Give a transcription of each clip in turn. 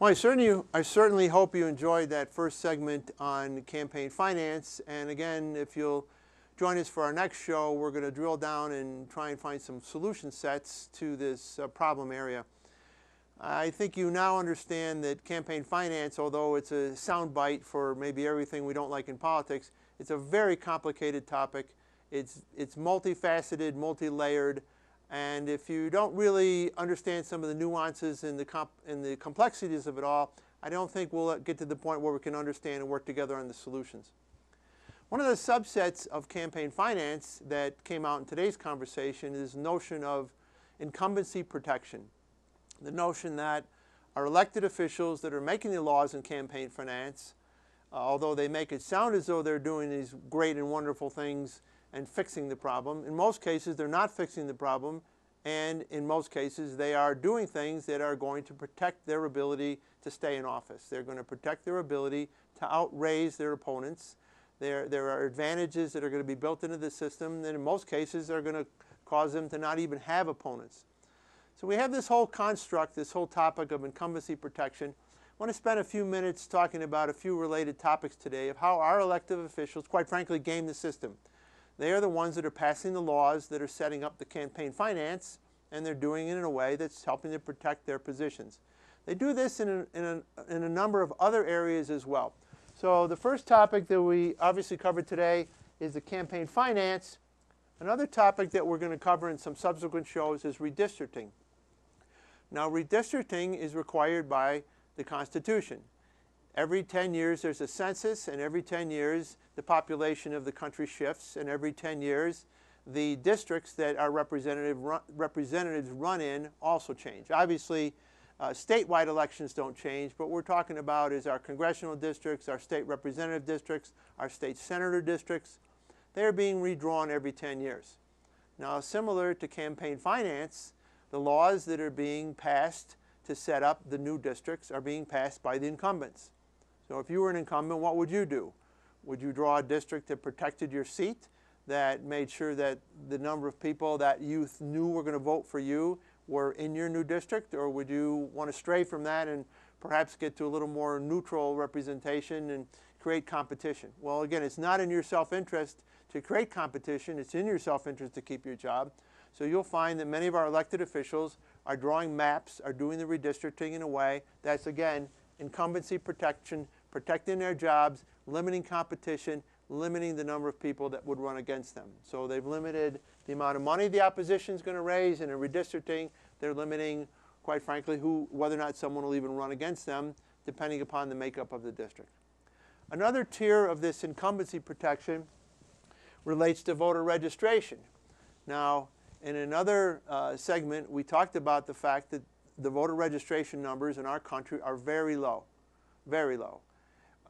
Well, I certainly hope you enjoyed that first segment on campaign finance. And again, if you'll join us for our next show, we're going to drill down and try and find some solution sets to this problem area. I think you now understand that campaign finance, although it's a soundbite for maybe everything we don't like in politics, it's a very complicated topic. It's multifaceted, multi-layered. And if you don't really understand some of the nuances and the complexities of it all, I don't think we'll get to the point where we can understand and work together on the solutions. One of the subsets of campaign finance that came out in today's conversation is the notion of incumbency protection. The notion that our elected officials that are making the laws in campaign finance, although they make it sound as though they're doing these great and wonderful things and fixing the problem, in most cases they're not fixing the problem, and in most cases they are doing things that are going to protect their ability to stay in office. They're going to protect their ability to outraise their opponents. There are advantages that are going to be built into the system that in most cases are going to cause them to not even have opponents. So we have this whole construct, this whole topic of incumbency protection. I want to spend a few minutes talking about a few related topics today of how our elected officials, quite frankly, game the system. They are the ones that are passing the laws that are setting up the campaign finance, and they're doing it in a way that's helping to protect their positions. They do this in a number of other areas as well. So the first topic that we obviously covered today is the campaign finance. Another topic that we're going to cover in some subsequent shows is redistricting. Now, redistricting is required by the Constitution. Every 10 years there's a census, and every 10 years the population of the country shifts, and every 10 years the districts that our representatives run in also change. Obviously, statewide elections don't change, but what we're talking about is our congressional districts, our state representative districts, our state senator districts. They're being redrawn every 10 years. Now, similar to campaign finance, the laws that are being passed to set up the new districts are being passed by the incumbents. So if you were an incumbent, what would you do? Would you draw a district that protected your seat, that made sure that the number of people that you knew were going to vote for you were in your new district? Or would you want to stray from that and perhaps get to a little more neutral representation and create competition? Well, again, it's not in your self-interest to create competition. It's in your self-interest to keep your job. So you'll find that many of our elected officials are drawing maps, are doing the redistricting in a way that's, again, incumbency protection, protecting their jobs, limiting competition, limiting the number of people that would run against them. So they've limited the amount of money the opposition is going to raise, and in redistricting, they're limiting, quite frankly, whether or not someone will even run against them, depending upon the makeup of the district. Another tier of this incumbency protection relates to voter registration. Now, in another segment, we talked about the fact that the voter registration numbers in our country are very low, very low.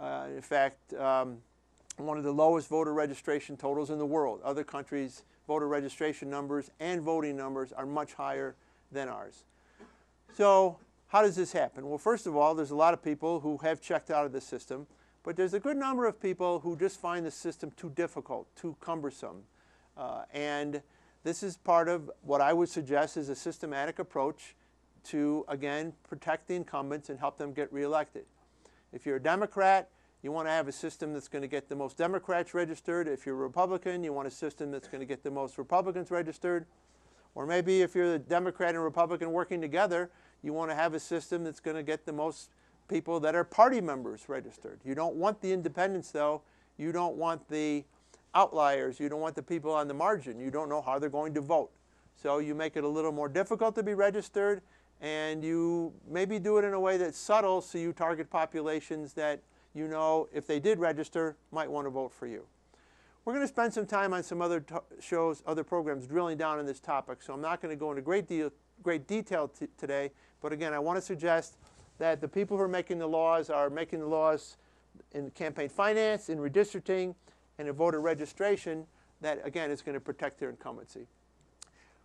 In fact, one of the lowest voter registration totals in the world. Other countries' voter registration numbers and voting numbers are much higher than ours. So how does this happen? Well, first of all, there's a lot of people who have checked out of the system, but there's a good number of people who just find the system too difficult, too cumbersome. And this is part of what I would suggest is a systematic approach to, again, protect the incumbents and help them get reelected. If you're a Democrat, you want to have a system that's going to get the most Democrats registered. If you're a Republican, you want a system that's going to get the most Republicans registered. Or maybe if you're the Democrat and Republican working together, you want to have a system that's going to get the most people that are party members registered. You don't want the independents, though. You don't want the outliers. You don't want the people on the margin. You don't know how they're going to vote. So you make it a little more difficult to be registered, and you maybe do it in a way that's subtle, so you target populations that you know, if they did register, might want to vote for you. We're going to spend some time on some other shows, other programs drilling down on this topic, so I'm not going to go into great detail today, but again, I want to suggest that the people who are making the laws are making the laws in campaign finance, in redistricting, and in voter registration that, again, is going to protect their incumbency.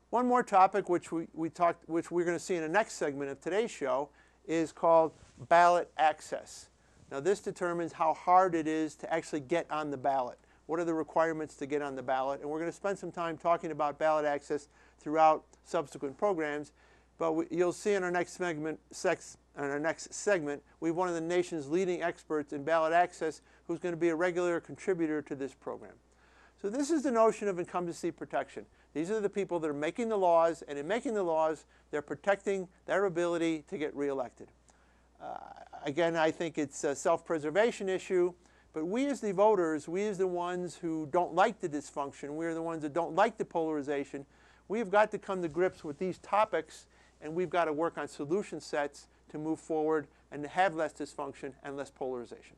One more topic which we're going to see in the next segment of today's show is called ballot access. Now, this determines how hard it is to actually get on the ballot. What are the requirements to get on the ballot? And we're going to spend some time talking about ballot access throughout subsequent programs. But you'll see in our next in our next segment, we have one of the nation's leading experts in ballot access who's going to be a regular contributor to this program. So this is the notion of incumbency protection. These are the people that are making the laws, and in making the laws, they're protecting their ability to get reelected. Again, I think it's a self-preservation issue, but we as the voters, we as the ones who don't like the dysfunction, we're the ones that don't like the polarization, we've got to come to grips with these topics, and we've got to work on solution sets to move forward and to have less dysfunction and less polarization.